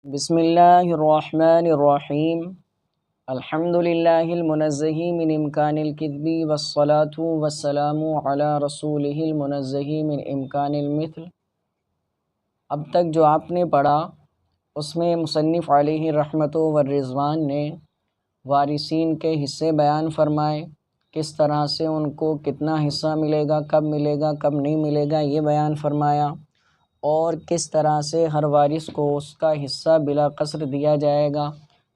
بسم اللہ الرحمن الرحیم الحمد للہ المنزہ من امکان الکذب والصلاة والسلام علی رسولہ المنزہ من امکان المثل۔ اب تک جو آپ نے پڑھا اس میں مصنف علیہ رحمت والرضوان نے وارثین کے حصے بیان فرمائے، کس طرح سے ان کو کتنا حصہ ملے گا، کب ملے گا، کب نہیں ملے گا، یہ بیان فرمایا، اور کس طرح سے ہر وارث کو اس کا حصہ بلا قصر دیا جائے گا۔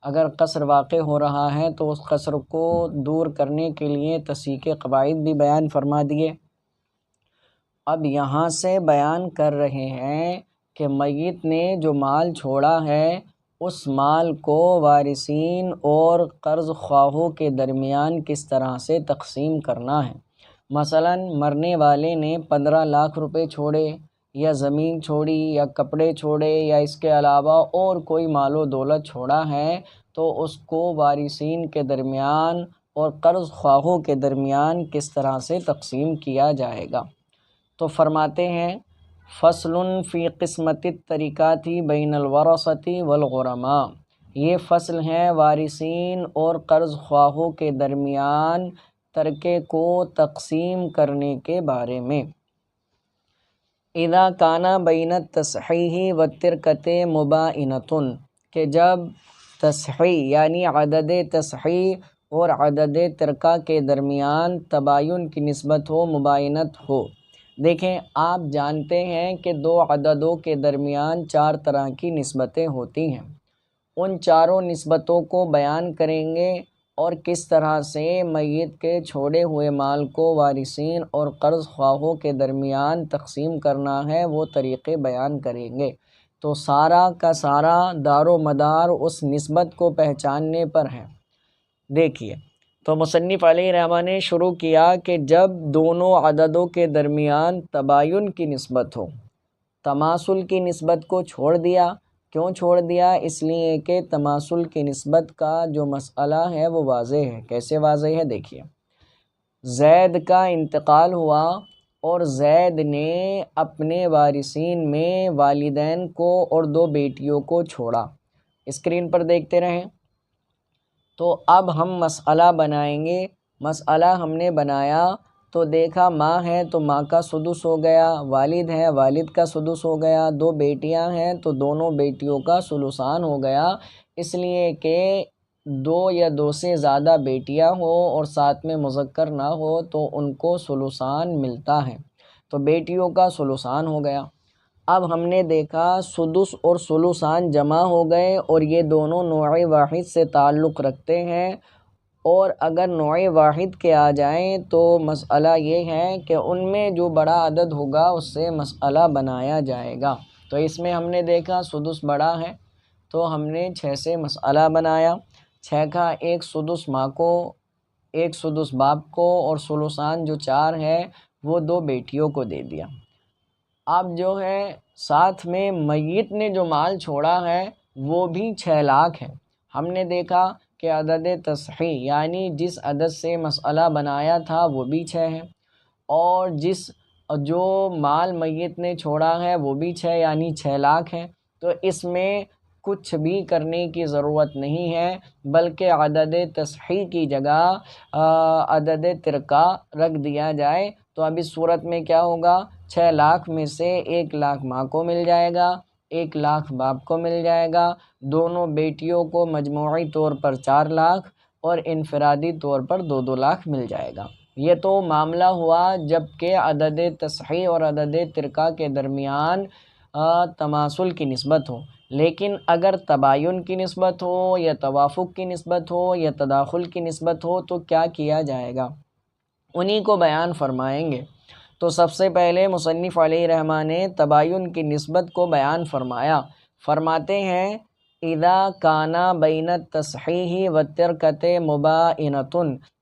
اگر قصر واقع ہو رہا ہے تو اس قصر کو دور کرنے کے لیے تصحیح کے قواعد بھی بیان فرما دیے۔ اب یہاں سے بیان کر رہے ہیں کہ میت نے جو مال چھوڑا ہے اس مال کو وارثین اور قرض خواہوں کے درمیان کس طرح سے تقسیم کرنا ہے۔ مثلاً مرنے والے نے 15 لاکھ روپے چھوڑے، یا زمین چھوڑی، یا کپڑے چھوڑے، یا اس کے علاوہ اور کوئی مال و دولت چھوڑا ہے، تو اس کو وارثین کے درمیان اور قرض خواہوں کے درمیان کس طرح سے تقسیم کیا جائے گا۔ تو فرماتے ہیں فصل فی قسمت الترکات بین الورثۃ والغرماء، یہ فصل ہے وارثین اور قرض خواہوں کے درمیان ترکے کو تقسیم کرنے کے بارے میں۔ اذا کان بین التصحیح والترکۃ مباینۃ، کہ جب تصحیح یعنی عدد تصحیح اور عدد ترکہ کے درمیان تباین کی نسبت ہو، مباینت ہو۔ دیکھیں، آپ جانتے ہیں کہ دو عددوں کے درمیان 4 طرح کی نسبتیں ہوتی ہیں۔ ان چاروں نسبتوں کو بیان کریں گے اور کس طرح سے میت کے چھوڑے ہوئے مال کو وارثین اور قرض خواہوں کے درمیان تقسیم کرنا ہے، وہ طریقے بیان کریں گے۔ تو سارا کا سارا دار و مدار اس نسبت کو پہچاننے پر ہے۔ دیکھیے، تو مصنف علیہ رحمہ نے شروع کیا کہ جب دونوں عددوں کے درمیان تباین کی نسبت ہو، تماثل کی نسبت کو چھوڑ دیا۔ کیوں چھوڑ دیا؟ اس لیے کہ تماثل کی نسبت کا جو مسئلہ ہے وہ واضح ہے۔ کیسے واضح ہے؟ دیکھیے، زید کا انتقال ہوا اور زید نے اپنے وارثین میں والدین کو اور 2 بیٹیوں کو چھوڑا۔ اسکرین پر دیکھتے رہیں۔ تو اب ہم مسئلہ بنائیں گے۔ مسئلہ ہم نے بنایا تو دیکھا ماں ہے تو ماں کا سدس ہو گیا، والد ہے والد کا سدس ہو گیا، 2 بیٹیاں ہیں تو دونوں بیٹیوں کا ثلثان ہو گیا، اس لیے کہ 2 یا 2 سے زیادہ بیٹیاں ہو اور ساتھ میں مذکر نہ ہو تو ان کو ثلثان ملتا ہے، تو بیٹیوں کا ثلثان ہو گیا۔ اب ہم نے دیکھا سدس اور ثلثان جمع ہو گئے اور یہ دونوں نوع واحد سے تعلق رکھتے ہیں، اور اگر نوع واحد کے آ جائیں تو مسئلہ یہ ہے کہ ان میں جو بڑا عدد ہوگا اس سے مسئلہ بنایا جائے گا۔ تو اس میں ہم نے دیکھا سدس بڑا ہے تو ہم نے 6 سے مسئلہ بنایا۔ 6 کا 1 سدس ماں کو، 1 سدس باپ کو، اور ثلثان جو 4 ہے وہ 2 بیٹیوں کو دے دیا۔ اب جو ہے ساتھ میں میت نے جو مال چھوڑا ہے وہ بھی 6 لاکھ ہے۔ ہم نے دیکھا کہ عدد تصحیح یعنی جس عدد سے مسئلہ بنایا تھا وہ بھی 6 ہے، اور جو مال میت نے چھوڑا ہے وہ بھی 6 یعنی 6 لاکھ ہے۔ تو اس میں کچھ بھی کرنے کی ضرورت نہیں ہے، بلکہ عدد تصحیح کی جگہ عدد ترکہ رکھ دیا جائے تو اب اس صورت میں کیا ہوگا؟ 6 لاکھ میں سے 1 لاکھ ماں کو مل جائے گا، 1 لاکھ باپ کو مل جائے گا، دونوں بیٹیوں کو مجموعی طور پر 4 لاکھ اور انفرادی طور پر 2 لاکھ مل جائے گا۔ یہ تو معاملہ ہوا جب کہ عدد تصحیح اور عدد ترکہ کے درمیان تماثل کی نسبت ہو، لیکن اگر تباین کی نسبت ہو یا توافق کی نسبت ہو یا تداخل کی نسبت ہو تو کیا کیا جائے گا، انہی کو بیان فرمائیں گے۔ تو سب سے پہلے مصنف علیہ رحمہ نے تباین کی نسبت کو بیان فرمایا۔ فرماتے ہیں اذا کان بین التصحیح والترکۃ مباینۃ،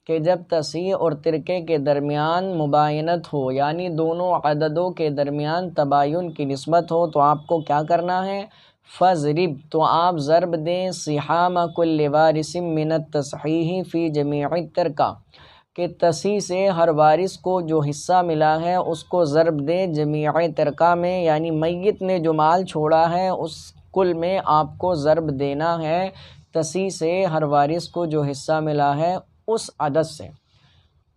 کہ جب تصحیح اور ترکے کے درمیان مباینت ہو یعنی دونوں عددوں کے درمیان تباین کی نسبت ہو تو آپ کو کیا کرنا ہے؟ فَاضْرِبْ، تو آپ ضرب دیں سِحَامَ كُلِّ وَارِثٍ مِّنَ التَّصْحِیحِ فِی جَمِیعِ التَّرْکَۃ، کہ تصحیح سے ہر وارث کو جو حصہ ملا ہے اس کو ضرب دیں جمیع ترکہ میں، یعنی میت نے جو مال چھوڑا ہے اس کل میں آپ کو ضرب دینا ہے تسی سے ہر وارث کو جو حصہ ملا ہے اس عدد سے۔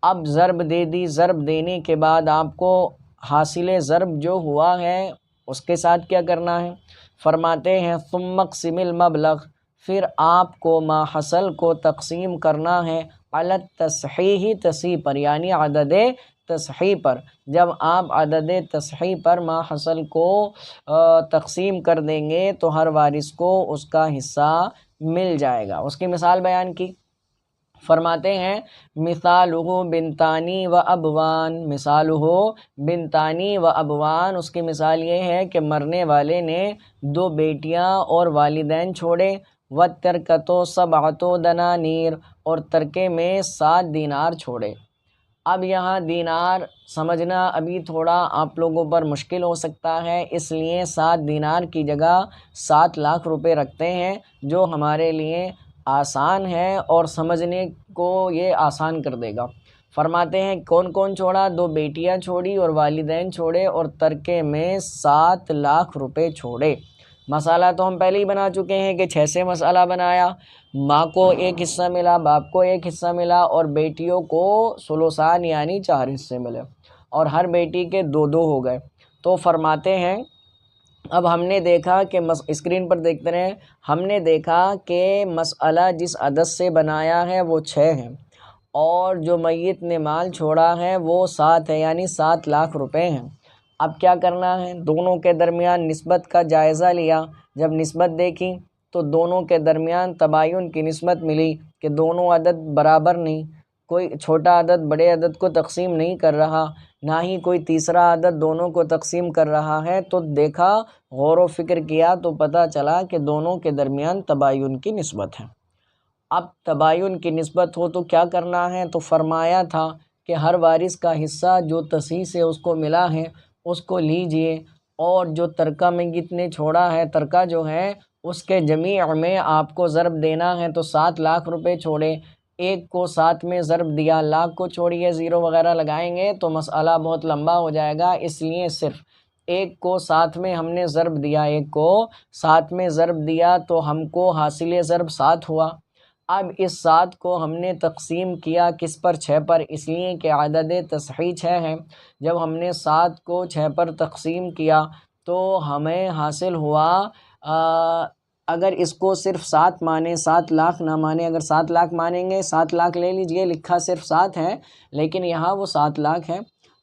اب ضرب دے دی، ضرب دینے کے بعد آپ کو حاصل ضرب جو ہوا ہے اس کے ساتھ کیا کرنا ہے؟ فرماتے ہیں ثم اقسم المبلغ، پھر آپ کو ما حصل کو تقسیم کرنا ہے علی التصحیح تصحیح پر، یعنی عدد تصحیح پر۔ جب آپ عدد تصحیح پر ما حصل کو تقسیم کر دیں گے تو ہر وارث کو اس کا حصہ مل جائے گا۔ اس کی مثال بیان کی، فرماتے ہیں مثالہ بنتانی و ابوان، مثالہ بنتانی و ابوان، اس کی مثال یہ ہے کہ مرنے والے نے 2 بیٹیاں اور والدین چھوڑے، وَالتَّرْكَةُ سَبْعَةُ دَنَانِيرَ، اور ترکے میں 7 دینار چھوڑے۔ اب یہاں دینار سمجھنا ابھی تھوڑا آپ لوگوں پر مشکل ہو سکتا ہے، اس لیے 7 دینار کی جگہ 7 لاکھ روپے رکھتے ہیں، جو ہمارے لیے آسان ہے اور سمجھنے کو یہ آسان کر دے گا۔ فرماتے ہیں کون کون چھوڑا؟ 2 بیٹیاں چھوڑی اور والدین چھوڑے اور ترکے میں 7 لاکھ روپے چھوڑے۔ مسئلہ تو ہم پہلے ہی بنا چکے ہیں کہ 6 سے مسئلہ بنایا، ماں کو 1 حصہ ملا، باپ کو 1 حصہ ملا اور بیٹیوں کو ثلثان یعنی 4 حصے ملے، اور ہر بیٹی کے 2 ہو گئے۔ تو فرماتے ہیں اب ہم نے دیکھا کہ اسکرین پر دیکھتے رہیں، ہم نے دیکھا کہ مسئلہ جس عدد سے بنایا ہے وہ 6 ہے، اور جو میت نے مال چھوڑا ہے وہ 7 ہے، یعنی 7 لاکھ روپے ہیں۔ اب کیا کرنا ہے؟ دونوں کے درمیان نسبت کا جائزہ لیا، جب نسبت دیکھی تو دونوں کے درمیان تباین کی نسبت ملی کہ دونوں عدد برابر نہیں، کوئی چھوٹا عدد بڑے عدد کو تقسیم نہیں کر رہا، نہ ہی کوئی تیسرا عدد دونوں کو تقسیم کر رہا ہے۔ تو دیکھا، غور و فکر کیا تو پتہ چلا کہ دونوں کے درمیان تباین کی نسبت ہے۔ اب تباین کی نسبت ہو تو کیا کرنا ہے؟ تو فرمایا تھا کہ ہر وارث کا حصہ جو تصحیح سے اس کو ملا ہے اس کو لیجئے، اور جو ترکہ میت نے چھوڑا ہے، ترکہ جو ہے اس کے جمیع میں آپ کو ضرب دینا ہے۔ تو 7 لاکھ روپے چھوڑے، 1 کو 7 میں ضرب دیا، لاکھ کو چھوڑیے، زیرو وغیرہ لگائیں گے تو مسئلہ بہت لمبا ہو جائے گا، اس لیے صرف 1 کو 7 میں ہم نے ضرب دیا، 1 کو 7 میں ضرب دیا تو ہم کو حاصل ضرب 7 ہوا۔ اب اس 7 کو ہم نے تقسیم کیا کس پر؟ 6 پر، اس لیے کہ عدد تصحیح 6 ہے۔ جب ہم نے 7 کو 6 پر تقسیم کیا تو ہمیں حاصل ہوا، اگر اس کو صرف 7 مانیں، 7 لاکھ نہ مانیں، اگر 7 لاکھ مانیں گے 7 لاکھ لے لیجئے، لکھا صرف 7 ہے لیکن یہاں وہ 7 لاکھ ہے۔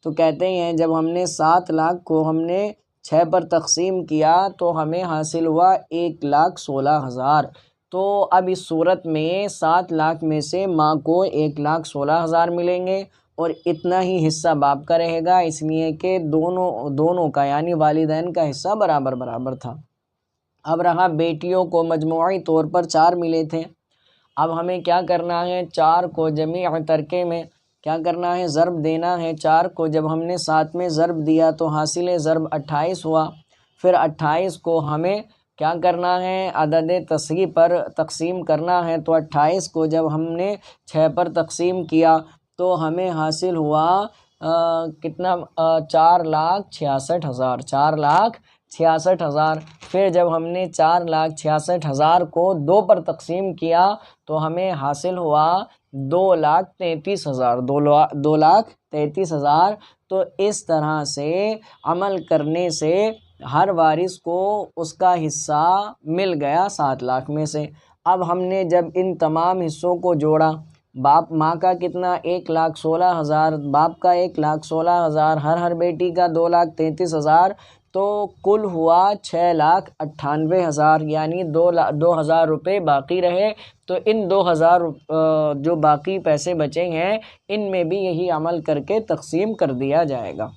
تو کہتے ہیں جب ہم نے 7 لاکھ کو ہم نے 6 پر تقسیم کیا تو ہمیں حاصل ہوا 1,16,000۔ تو اب اس صورت میں 7 لاکھ میں سے ماں کو 1,16,000 ملیں گے اور اتنا ہی حصہ باپ کا رہے گا، اس لیے کہ دونوں کا یعنی والدین کا حصہ برابر برابر تھا۔ اب رہا بیٹیوں کو مجموعی طور پر 4 ملے تھے، اب ہمیں کیا کرنا ہے؟ 4 کو جمیع ترکے میں کیا کرنا ہے؟ ضرب دینا ہے 4 کو۔ جب ہم نے 7 میں ضرب دیا تو حاصل ضرب 28 ہوا، پھر 28 کو ہمیں کیا کرنا ہے؟ عدد تصحیح پر تقسیم کرنا ہے۔ تو 28 کو جب ہم نے 6 پر تقسیم کیا تو ہمیں حاصل ہوا کتنا؟ 4,66,000، 4,66,000۔ پھر جب ہم نے 4,66,000 کو 2 پر تقسیم کیا تو ہمیں حاصل ہوا 2,33,000، 2,33,000۔ تو اس طرح سے عمل کرنے سے ہر وارث کو اس کا حصہ مل گیا 7 لاکھ میں سے۔ اب ہم نے جب ان تمام حصوں کو جوڑا، ماں کا کتنا؟ 1,16,000، باپ کا 1,16,000، ہر بیٹی کا 2,33,000، تو کل ہوا 6,98,000، یعنی 2,000 روپے باقی رہے۔ تو ان 2,000 جو باقی پیسے بچے ہیں ان میں بھی یہی عمل کر کے تقسیم کر دیا جائے گا۔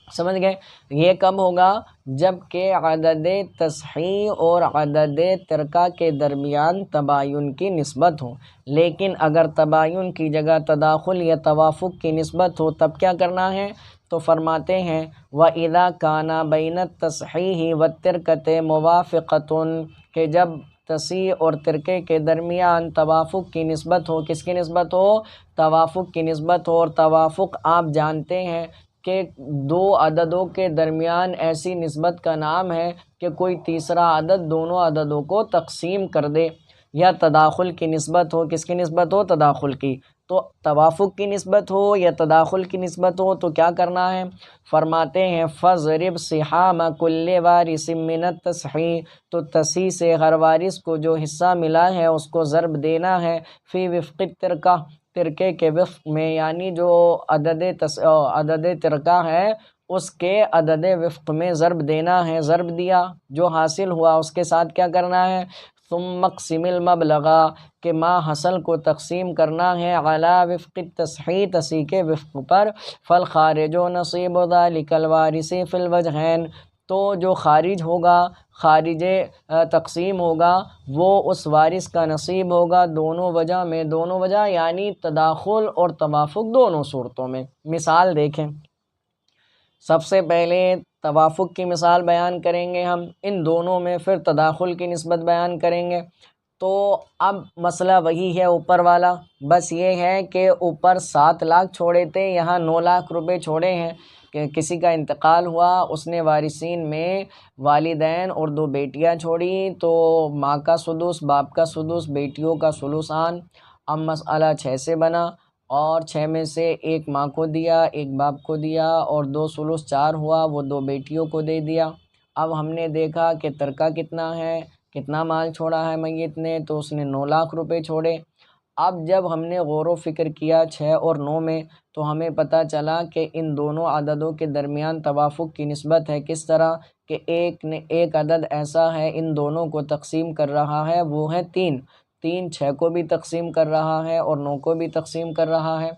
سمجھ گئے؟ یہ کب ہوگا؟ جب کہ عدد تصحیح اور عدد ترکہ کے درمیان تباین کی نسبت ہو، لیکن اگر تباین کی جگہ تداخل یا توافق کی نسبت ہو تب کیا کرنا ہے؟ تو فرماتے ہیں وَإِذَا كَانَ بَيْنَ التَّصْحِيحِ وَالتَّرْكَةِ مُوَافِقَةٌ، کہ جب تصحیح اور ترکے کے درمیان توافق کی نسبت ہو۔ کس کی نسبت ہو؟ توافق کی نسبت ہو، اور توافق آپ جانتے ہیں کہ دو عددوں کے درمیان ایسی نسبت کا نام ہے کہ کوئی تیسرا عدد دونوں عددوں کو تقسیم کر دے، یا تداخل کی نسبت ہو۔ کس کی نسبت ہو؟ تداخل کی۔ تو توافق کی نسبت ہو یا تداخل کی نسبت ہو تو کیا کرنا ہے؟ فرماتے ہیں فَضْرِبْ صِحَامَ كُلِّ وَارِثٍ مِّنَ التَّصْحِیحِ، تو تصحیح سے ہر وارث کو جو حصہ ملا ہے اس کو ضرب دینا ہے، فی وفق الترکہ، ترکے کے وفق میں، یعنی جو عدد ترکہ ہے اس کے عدد وفق میں ضرب دینا ہے۔ ضرب دیا، جو حاصل ہوا اس کے ساتھ کیا کرنا ہے؟ ثم اقسم المبلغ، کہ ما حصل کو تقسیم کرنا ہے، علی وفق التصحیح، تصحیح کے وفق پر، فالخارج نصیب ذلک الوارث فی الوجہین، تو جو خارج ہوگا، خارج تقسیم ہوگا، وہ اس وارث کا نصیب ہوگا دونوں وجہ میں۔ دونوں وجہ یعنی تداخل اور توافق دونوں صورتوں میں۔ مثال دیکھیں، سب سے پہلے توافق کی مثال بیان کریں گے ہم ان دونوں میں، پھر تداخل کی نسبت بیان کریں گے۔ تو اب مسئلہ وہی ہے اوپر والا، بس یہ ہے کہ اوپر 7 لاکھ چھوڑے تھے، یہاں 9 لاکھ روپے چھوڑے ہیں کہ کسی کا انتقال ہوا، اس نے وارثین میں والدین اور 2 بیٹیاں چھوڑی، تو ماں کا سدس، باپ کا سدس، بیٹیوں کا ثلثان۔ اب مسئلہ 6 سے بنا، اور 6 میں سے ایک ماں کو دیا، ایک باپ کو دیا، اور 2 ثلث 4 ہوا، وہ 2 بیٹیوں کو دے دیا۔ اب ہم نے دیکھا کہ ترکہ کتنا ہے، کتنا مال چھوڑا ہے میت نے، تو اس نے 9 لاکھ روپے چھوڑے۔ اب جب ہم نے غور و فکر کیا 6 اور 9 میں، تو ہمیں پتہ چلا کہ ان دونوں عددوں کے درمیان توافق کی نسبت ہے۔ کس طرح کہ ایک عدد ایسا ہے ان دونوں کو تقسیم کر رہا ہے، وہ ہے 3۔ 3 6 کو بھی تقسیم کر رہا ہے اور 9 کو بھی تقسیم کر رہا ہے۔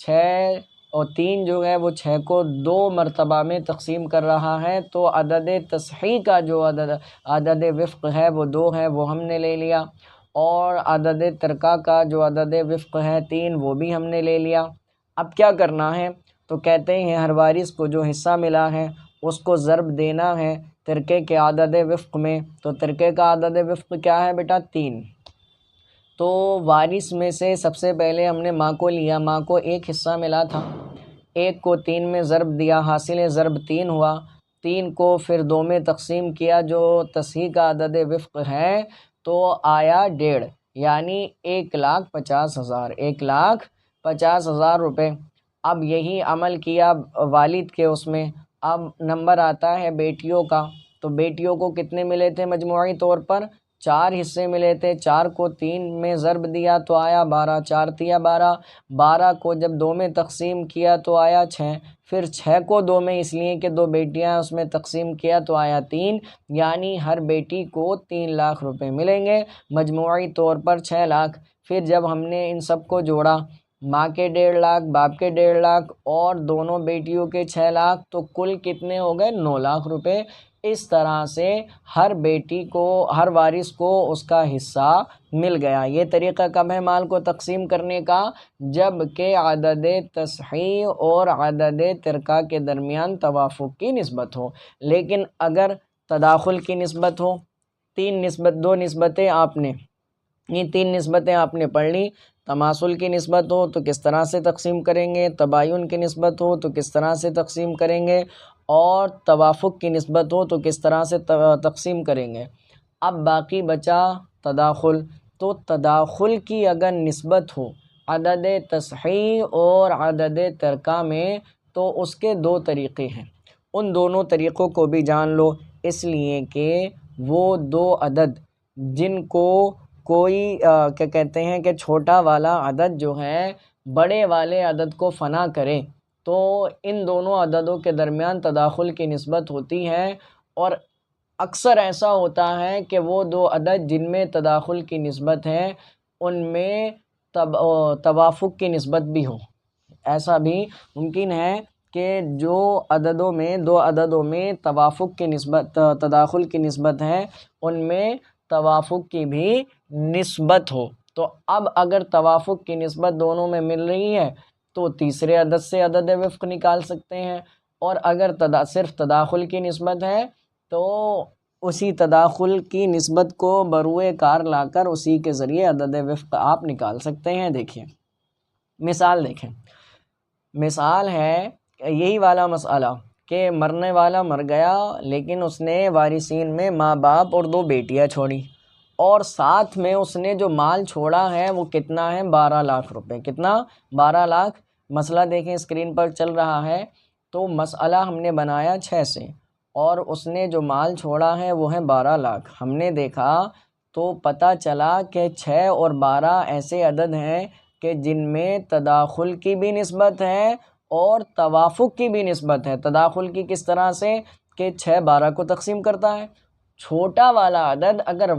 6 اور 3 جو ہے وہ 6 کو 2 مرتبہ میں تقسیم کر رہا ہے، تو عدد تصحیح کا جو عدد وفق ہے وہ 2 ہے، وہ ہم نے لے لیا، اور عدد ترکہ کا جو عدد وفق ہے 3، وہ بھی ہم نے لے لیا۔ اب کیا کرنا ہے؟ تو کہتے ہیں ہر وارث کو جو حصہ ملا ہے اس کو ضرب دینا ہے ترکے کے عدد وفق میں۔ تو ترکے کا عدد وفق کیا ہے بیٹا؟ 3۔ تو وارث میں سے سب سے پہلے ہم نے ماں کو لیا، ماں کو ایک حصہ ملا تھا، ایک کو 3 میں ضرب دیا، حاصل ضرب 3 ہوا۔ 3 کو پھر 2 میں تقسیم کیا، جو تصحیح کا عدد وفق ہے، تو آیا 1.5، یعنی 1,50,000، 1,50,000 روپے۔ اب یہی عمل کیا والد کے اس میں۔ اب نمبر آتا ہے بیٹیوں کا، تو بیٹیوں کو کتنے ملے تھے مجموعی طور پر؟ 4 حصے ملے تھے۔ 4 کو 3 میں ضرب دیا تو آیا 12، 4 تیا 12۔ 12 کو جب 2 میں تقسیم کیا تو آیا 6، پھر 6 کو 2 میں اس لیے کہ 2 بیٹیاں اس میں تقسیم کیا تو آیا 3، یعنی ہر بیٹی کو 3 لاکھ روپے ملیں گے، مجموعی طور پر 6 لاکھ۔ پھر جب ہم نے ان سب کو جوڑا، ماں کے 1.5 لاکھ، باپ کے 1.5 لاکھ اور دونوں بیٹیوں کے 6 لاکھ، تو کل کتنے ہو گئے؟ 9 لاکھ روپے۔ اس طرح سے ہر بیٹی کو، ہر وارث کو اس کا حصہ مل گیا۔ یہ طریقہ کب ہے مال کو تقسیم کرنے کا؟ جب کہ عدد تصحیح اور عدد ترکہ کے درمیان توافق کی نسبت ہو۔ لیکن اگر تداخل کی نسبت ہو، 2 نسبتیں آپ نے، یہ 3 نسبتیں آپ نے پڑھ لی۔ تماثل کی نسبت ہو تو کس طرح سے تقسیم کریں گے، تباین کی نسبت ہو تو کس طرح سے تقسیم کریں گے، اور توافق کی نسبت ہو تو کس طرح سے تقسیم کریں گے۔ اب باقی بچا تداخل۔ تو تداخل کی اگر نسبت ہو عدد تصحیح اور عدد ترکہ میں، تو اس کے 2 طریقے ہیں، ان دونوں طریقوں کو بھی جان لو، اس لیے کہ وہ 2 عدد جن کو کوئی کیا کہتے ہیں کہ چھوٹا والا عدد جو ہے بڑے والے عدد کو فنا کرے، تو ان دونوں عددوں کے درمیان تداخل کی نسبت ہوتی ہے، اور اکثر ایسا ہوتا ہے کہ وہ 2 عدد جن میں تداخل کی نسبت ہے ان میں توافق کی نسبت بھی ہو۔ ایسا بھی ممکن ہے کہ جو 2 عددوں میں توافق کی نسبت، تداخل کی نسبت ہے، ان میں توافق کی بھی نسبت ہو۔ تو اب اگر توافق کی نسبت دونوں میں مل رہی ہے تو تیسرے عدد سے عدد وفق نکال سکتے ہیں، اور اگر صرف تداخل کی نسبت ہے تو اسی تداخل کی نسبت کو بروئے کار لا کر اسی کے ذریعے عدد وفق آپ نکال سکتے ہیں۔ دیکھیں مثال، دیکھیں مثال ہے یہی والا مسئلہ کہ مرنے والا مر گیا لیکن اس نے وارثین میں ماں باپ اور 2 بیٹیاں چھوڑی، اور ساتھ میں اس نے جو مال چھوڑا ہے وہ کتنا ہے؟ 12 لاکھ روپے۔ کتنا؟ 12 لاکھ۔ مسئلہ دیکھیں اسکرین پر چل رہا ہے، تو مسئلہ ہم نے بنایا 6 سے، اور اس نے جو مال چھوڑا ہے وہ ہے 12 لاکھ۔ ہم نے دیکھا تو پتہ چلا کہ 6 اور 12 ایسے عدد ہیں کہ جن میں تداخل کی بھی نسبت ہے اور توافق کی بھی نسبت ہے۔ تداخل کی کس طرح سے؟ کہ 6 12 کو تقسیم کرتا ہے، چھوٹا والا عدد اگر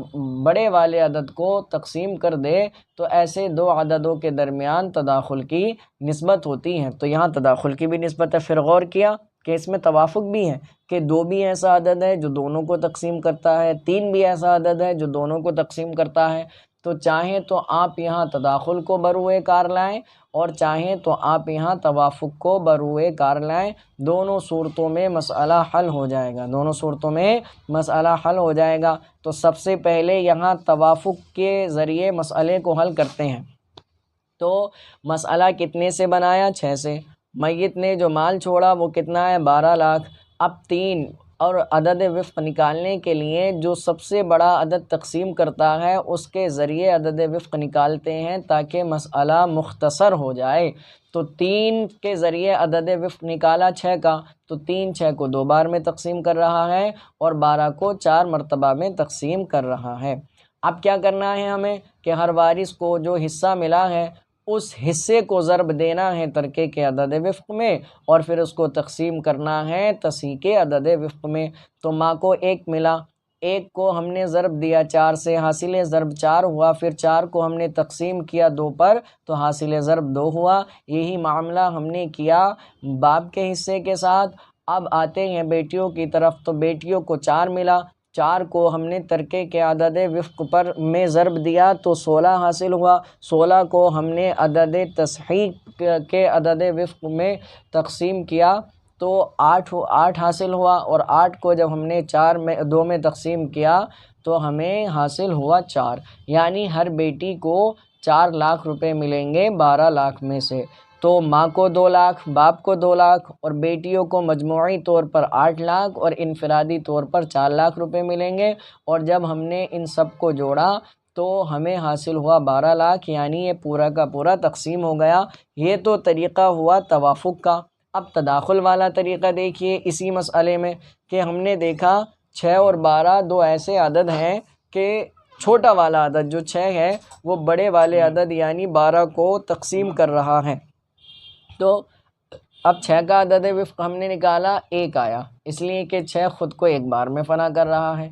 بڑے والے عدد کو تقسیم کر دے تو ایسے 2 عددوں کے درمیان تداخل کی نسبت ہوتی ہے، تو یہاں تداخل کی بھی نسبت ہے۔ پھر غور کیا کہ اس میں توافق بھی ہے کہ 2 بھی ایسا عدد ہے جو دونوں کو تقسیم کرتا ہے، 3 بھی ایسا عدد ہے جو دونوں کو تقسیم کرتا ہے۔ تو چاہیں تو آپ یہاں تداخل کو بروئے کار لائیں اور چاہیں تو آپ یہاں توافق کو بروئے کار لائیں، دونوں صورتوں میں مسئلہ حل ہو جائے گا، دونوں صورتوں میں مسئلہ حل ہو جائے گا۔ تو سب سے پہلے یہاں توافق کے ذریعے مسئلے کو حل کرتے ہیں۔ تو مسئلہ کتنے سے بنایا؟ 6 سے۔ میت نے جو مال چھوڑا وہ کتنا ہے؟ 12 لاکھ۔ اب 3 اور عدد وفق نکالنے کے لیے جو سب سے بڑا عدد تقسیم کرتا ہے اس کے ذریعے عدد وفق نکالتے ہیں تاکہ مسئلہ مختصر ہو جائے۔ تو 3 کے ذریعے عدد وفق نکالا 6 کا، تو 3 6 کو 2 بار میں تقسیم کر رہا ہے اور 12 کو 4 مرتبہ میں تقسیم کر رہا ہے۔ اب کیا کرنا ہے ہمیں کہ ہر وارث کو جو حصہ ملا ہے اس حصے کو ضرب دینا ہے ترکے کے عدد وفق میں، اور پھر اس کو تقسیم کرنا ہے تصحیح کے عدد وفق میں۔ تو ماں کو 1 ملا، 1 کو ہم نے ضرب دیا 4 سے، حاصل ضرب 4 ہوا، پھر 4 کو ہم نے تقسیم کیا 2 پر تو حاصل ضرب 2 ہوا۔ یہی معاملہ ہم نے کیا باپ کے حصے کے ساتھ۔ اب آتے ہیں بیٹیوں کی طرف، تو بیٹیوں کو 4 ملا، 4 کو ہم نے ترکے کے عدد وفق پر میں ضرب دیا تو 16 حاصل ہوا، 16 کو ہم نے عدد تصحیح کے عدد وفق میں تقسیم کیا تو 8 حاصل ہوا، اور 8 کو جب ہم نے 2 میں تقسیم کیا تو ہمیں حاصل ہوا 4، یعنی ہر بیٹی کو 4 لاکھ روپے ملیں گے 12 لاکھ میں سے۔ تو ماں کو 2 لاکھ، باپ کو 2 لاکھ اور بیٹیوں کو مجموعی طور پر 8 لاکھ اور انفرادی طور پر 4 لاکھ روپے ملیں گے، اور جب ہم نے ان سب کو جوڑا تو ہمیں حاصل ہوا 12 لاکھ، یعنی یہ پورا کا پورا تقسیم ہو گیا۔ یہ تو طریقہ ہوا توافق کا۔ اب تداخل والا طریقہ دیکھیے اسی مسئلے میں کہ ہم نے دیکھا 6 اور 12 2 ایسے عدد ہیں کہ چھوٹا والا عدد جو 6 ہے وہ بڑے والے عدد یعنی 12 کو تقسیم کر رہا ہے۔ تو اب 6 کا عدد وفق ہم نے نکالا 1 آیا، اس لیے کہ 6 خود کو 1 بار میں فنا کر رہا ہے،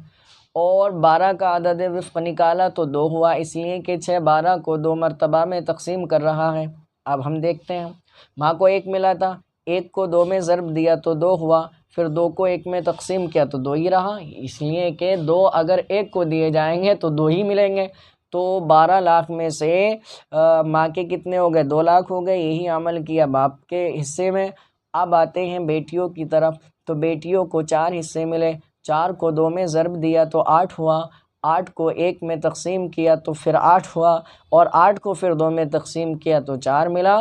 اور 12 کا عدد وفق نکالا تو 2 ہوا، اس لیے کہ 6 12 کو 2 مرتبہ میں تقسیم کر رہا ہے۔ اب ہم دیکھتے ہیں، ماں کو 1 ملا تھا، 1 کو 2 میں ضرب دیا تو 2 ہوا، پھر 2 کو 1 میں تقسیم کیا تو 2 ہی رہا، اس لیے کہ 2 اگر 1 کو دیے جائیں گے تو 2 ہی ملیں گے۔ تو 12 لاکھ میں سے ماں کے کتنے ہو گئے؟ 2 لاکھ ہو گئے، یہی عمل کیا باپ کے حصے میں۔ اب آتے ہیں بیٹیوں کی طرف، تو بیٹیوں کو 4 حصے ملے، 4 کو 2 میں ضرب دیا تو 8 ہوا، 8 کو 1 میں تقسیم کیا تو پھر 8 ہوا، اور 8 کو پھر 2 میں تقسیم کیا تو 4 ملا۔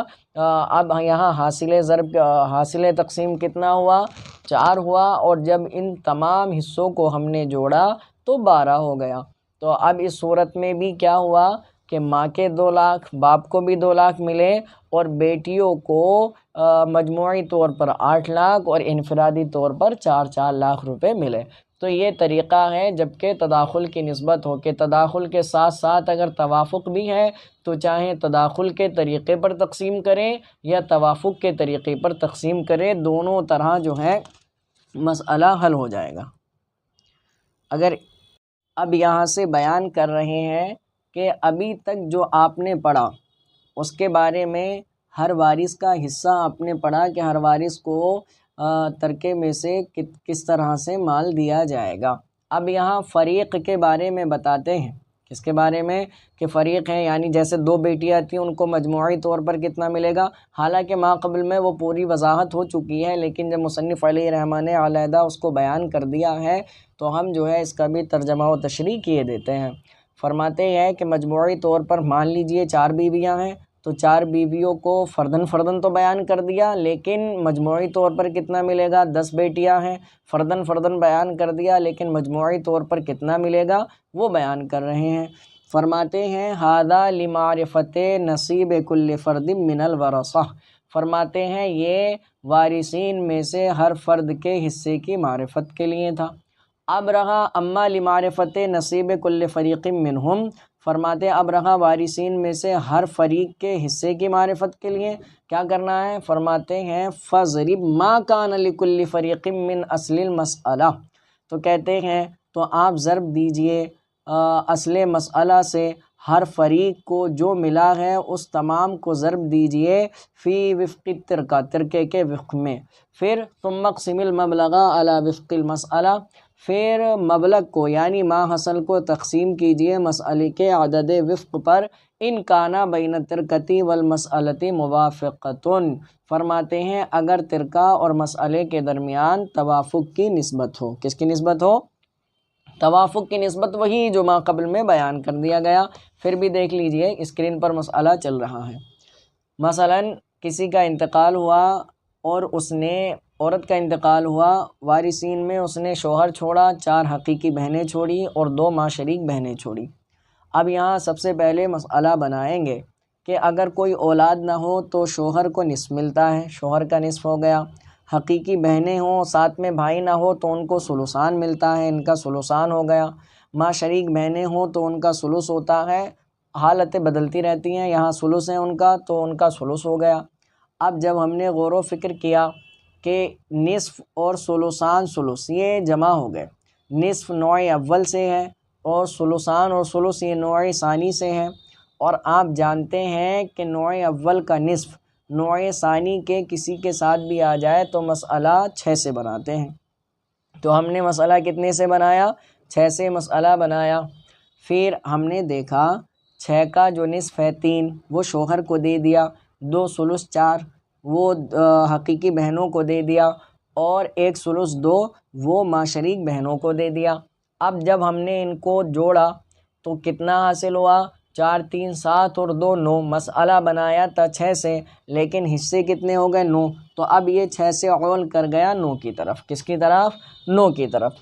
اب یہاں حاصل تقسیم کتنا ہوا؟ 4 ہوا، اور جب ان تمام حصوں کو ہم نے جوڑا تو 12 ہو گیا۔ تو اب اس صورت میں بھی کیا ہوا کہ ماں کے 2 لاکھ، باپ کو بھی 2 لاکھ ملے، اور بیٹیوں کو مجموعی طور پر 8 لاکھ اور انفرادی طور پر 4 لاکھ روپے ملے۔ تو یہ طریقہ ہے جبکہ تداخل کی نسبت ہو، کہ تداخل کے ساتھ ساتھ اگر توافق بھی ہے تو چاہے تداخل کے طریقے پر تقسیم کریں یا توافق کے طریقے پر تقسیم کریں، دونوں طرح جو ہے مسئلہ حل ہو جائے گا۔ اگر اب یہاں سے بیان کر رہے ہیں کہ ابھی تک جو آپ نے پڑھا اس کے بارے میں ہر وارث کا حصہ آپ نے پڑھا کہ ہر وارث کو ترکے میں سے کس طرح سے مال دیا جائے گا۔ اب یہاں فریق کے بارے میں بتاتے ہیں، کس کے بارے میں؟ کہ فریق ہیں، یعنی جیسے 2 بیٹیاں تھیں ان کو مجموعی طور پر کتنا ملے گا، حالانکہ ما قبل میں وہ پوری وضاحت ہو چکی ہے، لیکن جب مصنف علیہ رحمٰن نے علیحدہ اس کو بیان کر دیا ہے تو ہم جو ہے اس کا بھی ترجمہ و تشریح کیے دیتے ہیں۔ فرماتے ہیں کہ مجموعی طور پر مان لیجئے 4 بیویاں ہیں تو 4 بیویوں کو فردن فردن تو بیان کر دیا، لیکن مجموعی طور پر کتنا ملے گا؟ 10 بیٹیاں ہیں، فردن فردن بیان کر دیا، لیکن مجموعی طور پر کتنا ملے گا وہ بیان کر رہے ہیں۔ فرماتے ہیں ھذا لمعرفت نصیب کل فرد من الورثہ، فرماتے ہیں یہ وارثین میں سے ہر فرد کے حصے کی معرفت کے لیے تھا۔ اب رہا اما لمعرفت نصیب کل فریق منہم، فرماتے اب رہا وارثین میں سے ہر فریق کے حصے کی معرفت کے لیے کیا کرنا ہے؟ فرماتے ہیں فَضْرِبْ مَا كَانَ لِكُلِّ فَرِيقٍ مِّنْ أَصْلِ الْمَسْأَلَةِ، تو کہتے ہیں تو آپ ضرب دیجئے اصل مسئلہ سے ہر فریق کو جو ملا ہے اس تمام کو ضرب دیجئے فی وفق الترکہ، ترکے کے وفق میں۔ پھر ثم اقسم المبلغ علی وفق المسئلہ، پھر مبلغ کو یعنی ما حصل کو تقسیم کیجئے مسئلے کے عدد وفق پر، ان کانا بین الترکتی والمسئلتی موافقتن، فرماتے ہیں اگر ترکہ اور مسئلے کے درمیان توافق کی نسبت ہو۔ کس کی نسبت ہو؟ توافق کی نسبت، وہی جو ما قبل میں بیان کر دیا گیا۔ پھر بھی دیکھ لیجئے اسکرین پر مسئلہ چل رہا ہے۔ مثلا کسی کا انتقال ہوا اور اس نے، عورت کا انتقال ہوا، وارثین میں اس نے شوہر چھوڑا، 4 حقیقی بہنیں چھوڑی اور 2 ماں شریک بہنیں چھوڑی۔ اب یہاں سب سے پہلے مسئلہ بنائیں گے کہ اگر کوئی اولاد نہ ہو تو شوہر کو نصف ملتا ہے، شوہر کا نصف ہو گیا۔ حقیقی بہنیں ہوں، ساتھ میں بھائی نہ ہو تو ان کو ثلثان ملتا ہے، ان کا ثلثان ہو گیا۔ ماں شریک بہنیں ہوں تو ان کا ثلث ہوتا ہے، حالتیں بدلتی رہتی ہیں، یہاں ثلث ہے ان کا تو ان کا ثلث ہو گیا۔ اب جب ہم نے غور و فکر کیا کہ نصف اور ثلثان ثلث یہ جمع ہو گئے، نصف نوع اول سے ہے اور ثلثان اور ثلث یہ نوع ثانی سے ہے، اور آپ جانتے ہیں کہ نوع اول کا نصف نوع ثانی کے کسی کے ساتھ بھی آ جائے تو مسئلہ 6 سے بناتے ہیں۔ تو ہم نے مسئلہ کتنے سے بنایا؟ 6 سے مسئلہ بنایا۔ پھر ہم نے دیکھا 6 کا جو نصف ہے 3 وہ شوہر کو دے دیا، 2 ثلث 4 وہ حقیقی بہنوں کو دے دیا، اور 1 ثلث 2 وہ ماں شریک بہنوں کو دے دیا۔ اب جب ہم نے ان کو جوڑا تو کتنا حاصل ہوا؟ 4 3 7 اور 2 9۔ مسئلہ بنایا تھا 6 سے، لیکن حصے کتنے ہو گئے؟ 9۔ تو اب یہ 6 سے عول کر گیا 9 کی طرف۔ کس کی طرف؟ 9 کی طرف۔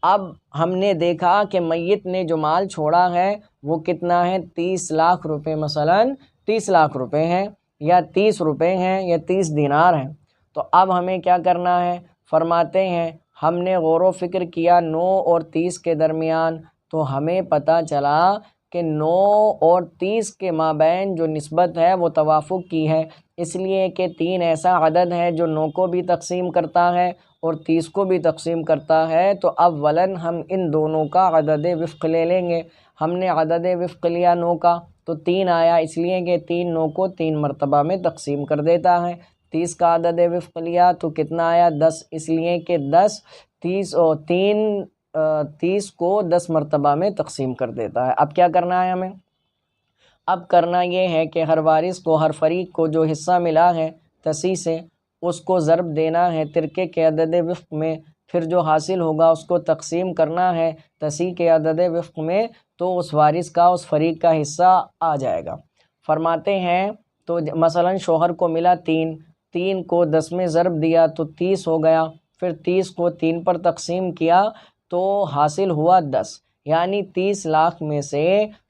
اب ہم نے دیکھا کہ میت نے جو مال چھوڑا ہے وہ کتنا ہے؟ 30 لاکھ روپے، مثلا 30 لاکھ روپے ہیں یا 30 روپے ہیں یا 30 دینار ہیں۔ تو اب ہمیں کیا کرنا ہے؟ فرماتے ہیں ہم نے غور و فکر کیا 9 اور 30 کے درمیان، تو ہمیں پتہ چلا کہ 9 اور 30 کے مابین جو نسبت ہے وہ توافق کی ہے، اس لیے کہ 3 ایسا عدد ہے جو 9 کو بھی تقسیم کرتا ہے اور 30 کو بھی تقسیم کرتا ہے۔ تو اولاً ہم ان دونوں کا عدد وفق لے لیں گے۔ ہم نے عدد وفق لیا 9 کا تو 3 آیا، اس لیے کہ 3 9 کو 3 مرتبہ میں تقسیم کر دیتا ہے۔ 30 کا عدد وفق لیا تو کتنا آیا؟ 10، اس لیے کہ 10 30 اور 3 30 کو 10 مرتبہ میں تقسیم کر دیتا ہے۔ اب کیا کرنا ہے ہمیں؟ اب کرنا یہ ہے کہ ہر وارث کو، ہر فریق کو جو حصہ ملا ہے تسی سے، اس کو ضرب دینا ہے ترکے کے عدد وفق میں، پھر جو حاصل ہوگا اس کو تقسیم کرنا ہے تسی کے عدد وفق میں، تو اس وارث کا، اس فریق کا حصہ آ جائے گا۔ فرماتے ہیں تو مثلا شوہر کو ملا 3، 3 کو 10 میں ضرب دیا تو 30 ہو گیا، پھر 30 کو 3 پر تقسیم کیا تو حاصل ہوا 10، یعنی 30 لاکھ میں سے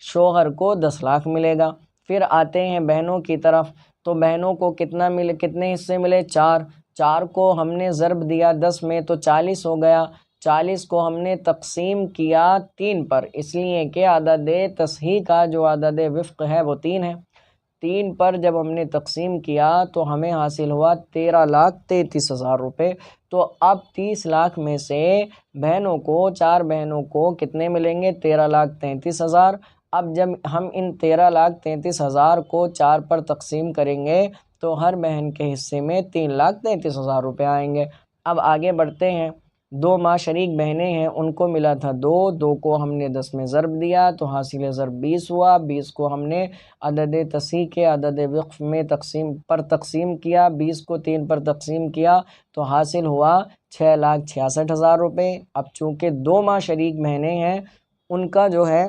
شوہر کو 10 لاکھ ملے گا۔ پھر آتے ہیں بہنوں کی طرف، تو بہنوں کو کتنا ملے، کتنے حصے ملے؟ 4۔ 4 کو ہم نے ضرب دیا 10 میں تو 40 ہو گیا، 40 کو ہم نے تقسیم کیا 3 پر، اس لیے کہ عدد تصحیح کا جو عدد وفق ہے وہ 3 ہے۔ 3 پر جب ہم نے تقسیم کیا تو ہمیں حاصل ہوا 13,33,000 روپے۔ تو اب 30 لاکھ میں سے بہنوں کو، 4 بہنوں کو کتنے ملیں گے؟ 13,33,000۔ اب جب ہم ان 13,33,000 کو 4 پر تقسیم کریں گے تو ہر بہن کے حصے میں 3,33,000 روپے آئیں گے۔ اب آگے بڑھتے ہیں۔ 2 ماں شریک بہنیں ہیں، ان کو ملا تھا 2، 2 کو ہم نے 10 میں ضرب دیا تو حاصل ضرب 20 ہوا، 20 کو ہم نے عدد تصحیح کے عدد وقف میں تقسیم کیا، 20 کو 3 پر تقسیم کیا تو حاصل ہوا 6,66,000 روپے۔ اب چونکہ 2 ماں شریک بہنیں ہیں، ان کا جو ہے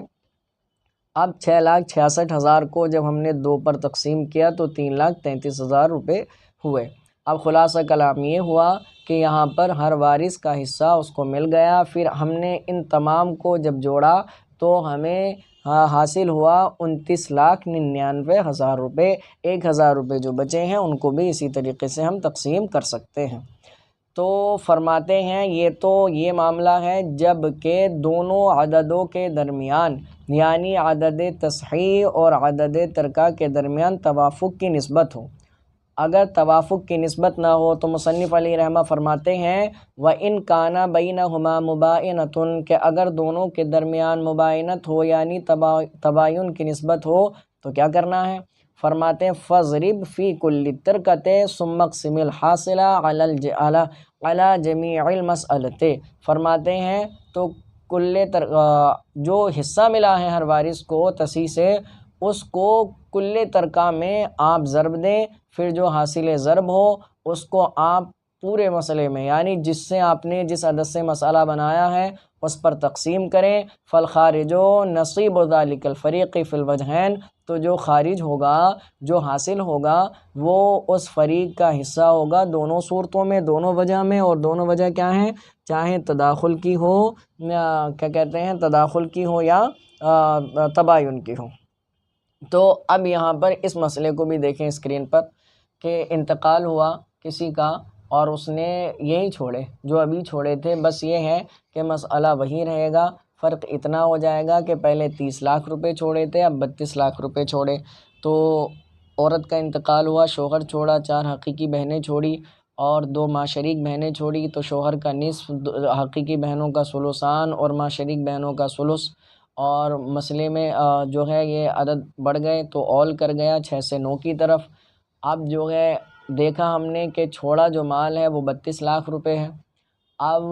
اب 6,66,000 کو جب ہم نے 2 پر تقسیم کیا تو 3,33,000 روپے ہوئے۔ اب خلاصہ کلام یہ ہوا کہ یہاں پر ہر وارث کا حصہ اس کو مل گیا۔ پھر ہم نے ان تمام کو جب جوڑا تو ہمیں حاصل ہوا 29,99,000 روپے۔ 1,000 روپے جو بچے ہیں ان کو بھی اسی طریقے سے ہم تقسیم کر سکتے ہیں۔ تو فرماتے ہیں یہ معاملہ ہے جب کہ دونوں عددوں کے درمیان یعنی عدد تصحیح اور عدد ترکہ کے درمیان توافق کی نسبت ہو۔ اگر توافق کی نسبت نہ ہو تو مصنف علیہ رحمہ فرماتے ہیں وَإِنْ كَانَ بَيْنَهُمَا مُبَايِنَةٌ کہ اگر دونوں کے درمیان مباینت ہو یعنی تباین کی نسبت ہو تو کیا کرنا ہے؟ فرماتے ہیں فَاضْرِبْ فِي كُلِّ التَّرْكَةِ ثُمَّ اقْسِمِ الْحَاصِلَ عَلَى جَمِيعِ الْمَسْأَلَةِ۔ فرماتے ہیں تو جو حصہ ملا ہے ہر وارث کو تصحیح سے اس کو کل ترکہ میں آپ ضرب دیں، پھر جو حاصل ضرب ہو اس کو آپ پورے مسئلے میں یعنی جس سے آپ نے جس عدد سے مسئلہ بنایا ہے اس پر تقسیم کریں۔ فالخارج نصیب ذلک الفریق فی الوجہین تو جو خارج ہوگا جو حاصل ہوگا وہ اس فریق کا حصہ ہوگا دونوں صورتوں میں، دونوں وجہ میں، اور دونوں وجہ کیا ہیں؟ چاہے تداخل کی ہو تداخل کی ہو یا تباین کی ہو۔ تو اب یہاں پر اس مسئلے کو بھی دیکھیں اسکرین پر کہ انتقال ہوا کسی کا اور اس نے یہی چھوڑے جو ابھی چھوڑے تھے، بس یہ ہے کہ مسئلہ وہی رہے گا، فرق اتنا ہو جائے گا کہ پہلے 30 لاکھ روپے چھوڑے تھے اب 32 لاکھ روپے چھوڑے۔ تو عورت کا انتقال ہوا، شوہر چھوڑا، 4 حقیقی بہنیں چھوڑی اور 2 ماشریک بہنیں چھوڑی، تو شوہر کا نصف، حقیقی بہنوں کا ثلثان اور ماشریک بہنوں کا ثلث، اور مسئلے میں جو ہے یہ عدد بڑھ گئے تو اول کر گیا 6 سے 9 کی طرف۔ اب جو ہے دیکھا ہم نے کہ چھوڑا جو مال ہے وہ 32 لاکھ روپے ہے۔ اب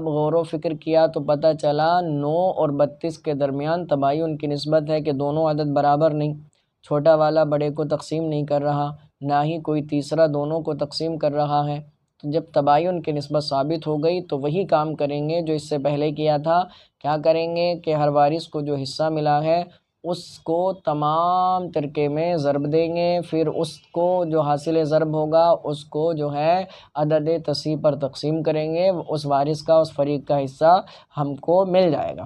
غور و فکر کیا تو پتہ چلا 9 اور 32 کے درمیان تباین کی نسبت ہے کہ دونوں عدد برابر نہیں، چھوٹا والا بڑے کو تقسیم نہیں کر رہا، نہ ہی کوئی تیسرا دونوں کو تقسیم کر رہا ہے۔ تو جب تباین کی نسبت ثابت ہو گئی تو وہی کام کریں گے جو اس سے پہلے کیا تھا۔ کیا کریں گے کہ ہر وارث کو جو حصہ ملا ہے اس کو تمام ترکے میں ضرب دیں گے، پھر اس کو جو حاصل ضرب ہوگا اس کو جو ہے عدد تصحیح پر تقسیم کریں گے، اس وارث کا اس فریق کا حصہ ہم کو مل جائے گا،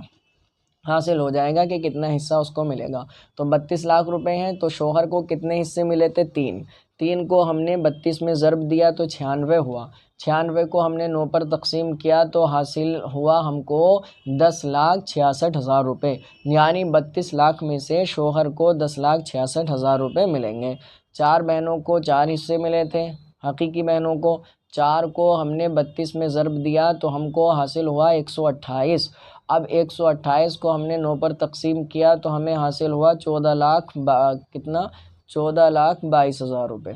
حاصل ہو جائے گا کہ کتنا حصہ اس کو ملے گا۔ تو 32 لاکھ روپے ہیں تو شوہر کو کتنے حصے ملے تھے؟ 3 کو ہم نے 32 میں ضرب دیا تو 96 ہوا، 96 کو ہم نے 9 پر تقسیم کیا تو حاصل ہوا ہم کو 10,66,000 روپے، یعنی 32 لاکھ میں سے شوہر کو 10,66,000 روپے ملیں گے۔ 4 بہنوں کو 4 حصے ملے تھے، حقیقی بہنوں کو 4 کو ہم نے 32 میں ضرب دیا تو ہم کو حاصل ہوا 128۔ اب 128 کو ہم نے 9 پر تقسیم کیا تو ہمیں حاصل ہوا 14,22,000 روپے۔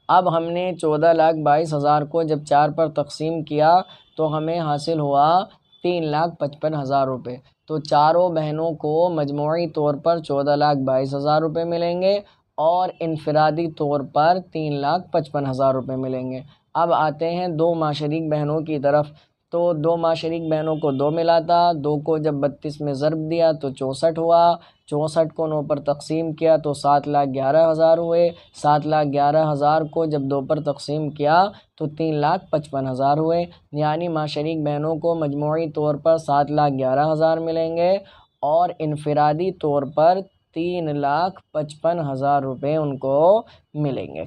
اب ہم نے 14,22,000 کو جب 4 پر تقسیم کیا تو ہمیں حاصل ہوا 3,55,000 روپے۔ تو چاروں بہنوں کو مجموعی طور پر 14,22,000 روپے ملیں گے اور انفرادی طور پر 3,55,000 روپے ملیں گے۔ اب آتے ہیں 2 ماشریک بہنوں کی طرف۔ تو 2 ماشریک بہنوں کو 2 ملا تھا، 2 کو جب 32 میں ضرب دیا تو 64 ہوا، 64 کو 9 پر تقسیم کیا تو 7,11,000 ہوئے، 7,11,000 کو جب 2 پر تقسیم کیا تو 3,55,000 ہوئے، یعنی ماشریک بہنوں کو مجموعی طور پر 7,11,000 ملیں گے اور انفرادی طور پر 3,55,000 روپے ان کو ملیں گے۔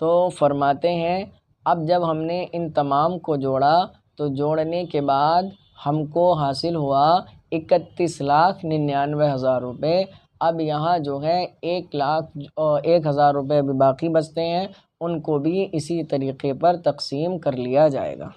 تو فرماتے ہیں اب جب ہم نے ان تمام کو جوڑا تو جوڑنے کے بعد ہم کو حاصل ہوا 31,99,000 روپے۔ اب یہاں جو ہے 1,01,000 روپے ابھی باقی بچتے ہیں، ان کو بھی اسی طریقے پر تقسیم کر لیا جائے گا۔